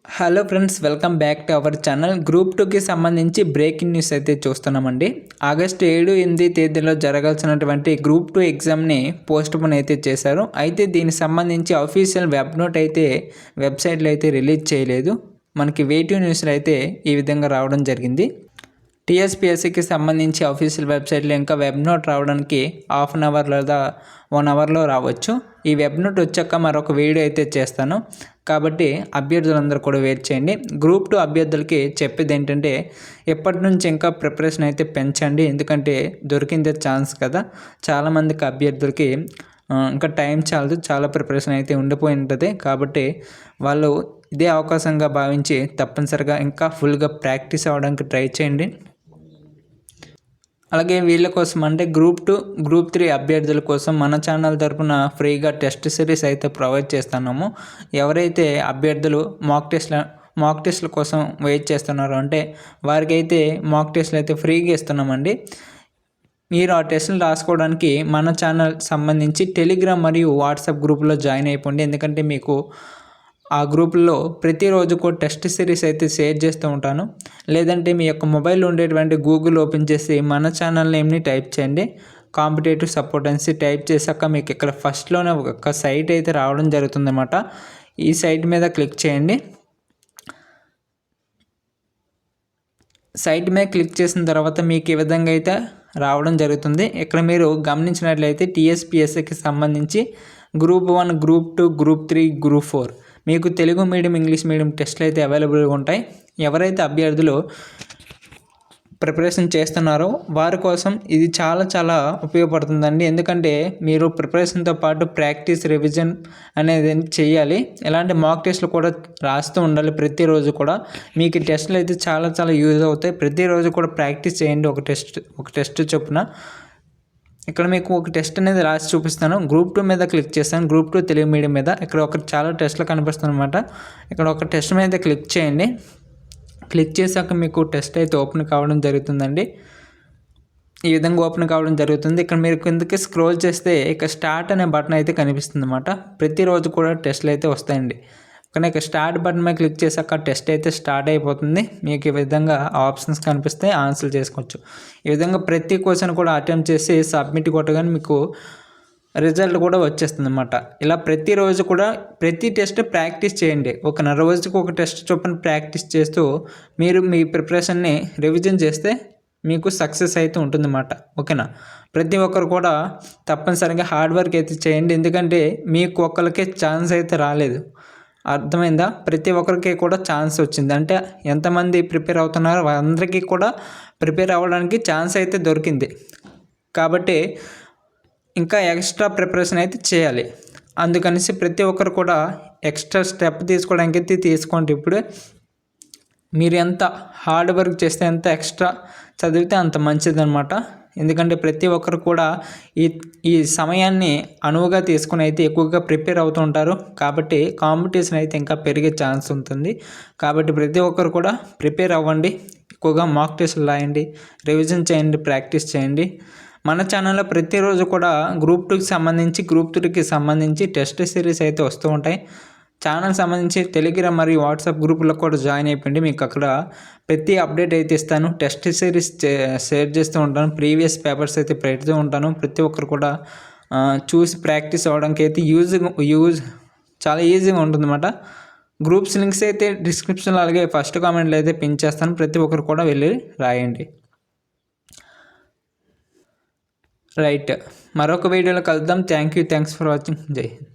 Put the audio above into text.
Hello friends, welcome back to our channel. Group 2కి సంబంధించి breaking news అయితే చూస్తున్నామండి. ఆగస్టు 7, 8 తేదీలో జరగాల్సినటువంటి గ్రూప్ 2 ఎగ్జామ్ని పోస్ట్పోన్ అయితే చేశారు. అయితే దీనికి సంబంధించి అఫీషియల్ వెబ్ నోట్ అయితే వెబ్సైట్లో అయితే రిలీజ్ చేయలేదు. మనకి వేటివ్ న్యూస్లో అయితే ఈ విధంగా రావడం జరిగింది. టీఎస్పీఎస్సీకి సంబంధించి అఫీషియల్ వెబ్సైట్లో ఇంకా వెబ్ నోట్ రావడానికి హాఫ్ అన్ అవర్ లేదా 1 అవర్లో రావచ్చు. ఈ వెబ్ నోట్ వచ్చాక మరొక వీడియో అయితే చేస్తాను. కాబట్టి అభ్యర్థులందరూ కూడా వెయిట్ చేయండి. గ్రూప్ 2 అభ్యర్థులకి చెప్పేది ఏంటంటే, ఎప్పటి నుంచి ఇంకా ప్రిపరేషన్ అయితే పెంచండి. ఎందుకంటే దొరికిందే ఛాన్స్ కదా. చాలామందికి అభ్యర్థులకి ఇంకా టైం చాలదు, చాలా ప్రిపరేషన్ అయితే ఉండిపోయి ఉంటుంది. కాబట్టి వాళ్ళు ఇదే అవకాశంగా భావించి తప్పనిసరిగా ఇంకా ఫుల్గా ప్రాక్టీస్ అవ్వడానికి ట్రై చేయండి. అలాగే వీళ్ళ కోసం అంటే గ్రూప్ 2, గ్రూప్ 3 అభ్యర్థుల కోసం మన ఛానల్ తరపున ఫ్రీగా టెస్ట్ సిరీస్ అయితే ప్రొవైడ్ చేస్తున్నాము. ఎవరైతే అభ్యర్థులు మాక్ టెస్ట్ల కోసం వెయిట్ చేస్తున్నారో అంటే వారికైతే మాక్ టెస్ట్లు అయితే ఫ్రీగా ఇస్తున్నామండి. మీరు ఆ టెస్టులు రాసుకోవడానికి మన ఛానల్ సంబంధించి టెలిగ్రామ్ మరియు వాట్సాప్ గ్రూపులో జాయిన్ అయిపోండి. ఎందుకంటే మీకు ఆ గ్రూపుల్లో ప్రతిరోజు కూడా టెస్ట్ సిరీస్ అయితే షేర్ చేస్తూ ఉంటాను. లేదంటే మీ యొక్క మొబైల్లో ఉండేటువంటి గూగుల్ ఓపెన్ చేసి మన ఛానల్ నేమ్ని టైప్ చేయండి. కాంపిటేటివ్ సపోర్టెన్సీ టైప్ చేశాక మీకు ఇక్కడ ఫస్ట్లోనే ఒక సైట్ అయితే రావడం జరుగుతుందన్నమాట. ఈ సైట్ మీద క్లిక్ చేయండి. సైట్ మీద క్లిక్ చేసిన తర్వాత మీకు ఈ విధంగా అయితే రావడం జరుగుతుంది. ఇక్కడ మీరు గమనించినట్లయితే టీఎస్పీఎస్సీకి సంబంధించి గ్రూప్ 1, గ్రూప్ 2, గ్రూప్ 3, గ్రూప్ 4 మీకు తెలుగు మీడియం, ఇంగ్లీష్ మీడియం టెస్టులు అయితే అవైలబుల్గా ఉంటాయి. ఎవరైతే అభ్యర్థులు ప్రిపరేషన్ చేస్తున్నారో వారి కోసం ఇది చాలా ఉపయోగపడుతుందండి. ఎందుకంటే మీరు ప్రిపరేషన్తో పాటు ప్రాక్టీస్, రివిజన్ అనేది చేయాలి. ఇలాంటి మాక్ టెస్టులు కూడా రాస్తూ ఉండాలి. ప్రతిరోజు కూడా మీకు టెస్టులు అయితే చాలా యూజ్ అవుతాయి. ప్రతిరోజు కూడా ప్రాక్టీస్ చేయండి. ఒక టెస్ట్ చొప్పున. ఇక్కడ మీకు ఒక టెస్ట్ అనేది రాసి చూపిస్తాను. గ్రూప్ 2 మీద క్లిక్ చేస్తాను. గ్రూప్ 2 తెలుగు మీడియం మీద ఇక్కడ చాలా టెస్టులు కనిపిస్తుంది అనమాట. ఇక్కడ ఒక టెస్ట్ మీద క్లిక్ చేయండి. క్లిక్ చేశాక మీకు టెస్ట్ అయితే ఓపెన్ కావడం జరుగుతుందండి. ఈ విధంగా ఓపెన్ కావడం జరుగుతుంది. ఇక్కడ మీరు కిందకి స్క్రోల్ చేస్తే ఇక్కడ స్టార్ట్ అనే బటన్ అయితే కనిపిస్తుంది అనమాట. ప్రతిరోజు కూడా టెస్టులు అయితే వస్తాయండి. కానీ ఇక్కడ స్టార్ట్ బటన్ మీద క్లిక్ చేశాక టెస్ట్ అయితే స్టార్ట్ అయిపోతుంది. మీకు ఈ విధంగా ఆప్షన్స్ కనిపిస్తే ఆన్సర్ చేసుకోవచ్చు. ఈ విధంగా ప్రతి క్వశ్చన్ కూడా అటెంప్ట్ చేసి సబ్మిట్ కొట్టగానే మీకు రిజల్ట్ కూడా వచ్చేస్తుంది అన్నమాట. ఇలా ప్రతిరోజు కూడా ప్రతి టెస్ట్ ప్రాక్టీస్ చేయండి. ఒక రోజుకి ఒక టెస్ట్ చొప్పున ప్రాక్టీస్ చేస్తూ మీరు మీ ప్రిపరేషన్ని రివిజన్ చేస్తే మీకు సక్సెస్ అయితే ఉంటుందన్నమాట. ఓకేనా? ప్రతి ఒక్కరు కూడా తప్పనిసరిగా హార్డ్ వర్క్ అయితే చేయండి. ఎందుకంటే మీకు ఒక్కరికే ఛాన్స్ అయితే రాలేదు. అర్థమైందా? ప్రతి ఒక్కరికి కూడా ఛాన్స్ వచ్చింది. అంటే ఎంతమంది ప్రిపేర్ అవుతున్నారో అందరికీ కూడా ప్రిపేర్ అవ్వడానికి ఛాన్స్ అయితే దొరికింది. కాబట్టి ఇంకా ఎక్స్ట్రా ప్రిపరేషన్ అయితే చేయాలి. అందుకనేసి ప్రతి ఒక్కరు కూడా ఎక్స్ట్రా స్టెప్ తీసుకోవడానికి అయితే తీసుకోండి. ఇప్పుడు మీరు ఎంత హార్డ్ వర్క్ చేస్తే, ఎంత ఎక్స్ట్రా చదివితే అంత మంచిదన్నమాట. ఎందుకంటే ప్రతి ఒక్కరు కూడా ఈ సమయాన్ని అనువుగా తీసుకుని అయితే ఎక్కువగా ప్రిపేర్ అవుతూ ఉంటారు. కాబట్టి కాంపిటీషన్ అయితే ఇంకా పెరిగే ఛాన్స్ ఉంటుంది. కాబట్టి ప్రతి ఒక్కరు కూడా ప్రిపేర్ అవ్వండి. ఎక్కువగా మాక్ టెస్టులు రాయండి, రివిజన్ చేయండి, ప్రాక్టీస్ చేయండి. మన ఛానల్లో ప్రతిరోజు కూడా గ్రూప్ 2కి సంబంధించి, గ్రూప్ 3కి సంబంధించి టెస్ట్ సిరీస్ అయితే వస్తూ ఉంటాయి. ఛానల్ సంబంధించి టెలిగ్రామ్ మరియు వాట్సాప్ గ్రూపులో కూడా జాయిన్ అయిపోయింది. మీకు అక్కడ ప్రతి అప్డేట్ అయితే ఇస్తాను. టెస్ట్ సిరీస్ షేర్ చేస్తూ ఉంటాను. ప్రీవియస్ పేపర్స్ అయితే పెడుతూ ఉంటాను. ప్రతి ఒక్కరు కూడా చూసి ప్రాక్టీస్ అవ్వడానికి అయితే చాలా ఈజీగా ఉంటుందన్నమాట. గ్రూప్స్ లింక్స్ అయితే డిస్క్రిప్షన్లో అలాగే ఫస్ట్ కామెంట్లో అయితే పిన్ చేస్తాను. ప్రతి ఒక్కరు కూడా వెళ్ళి రాయండి. రైట్, మరొక వీడియోలో కలుద్దాం. Thanks for watching. జై హింద్.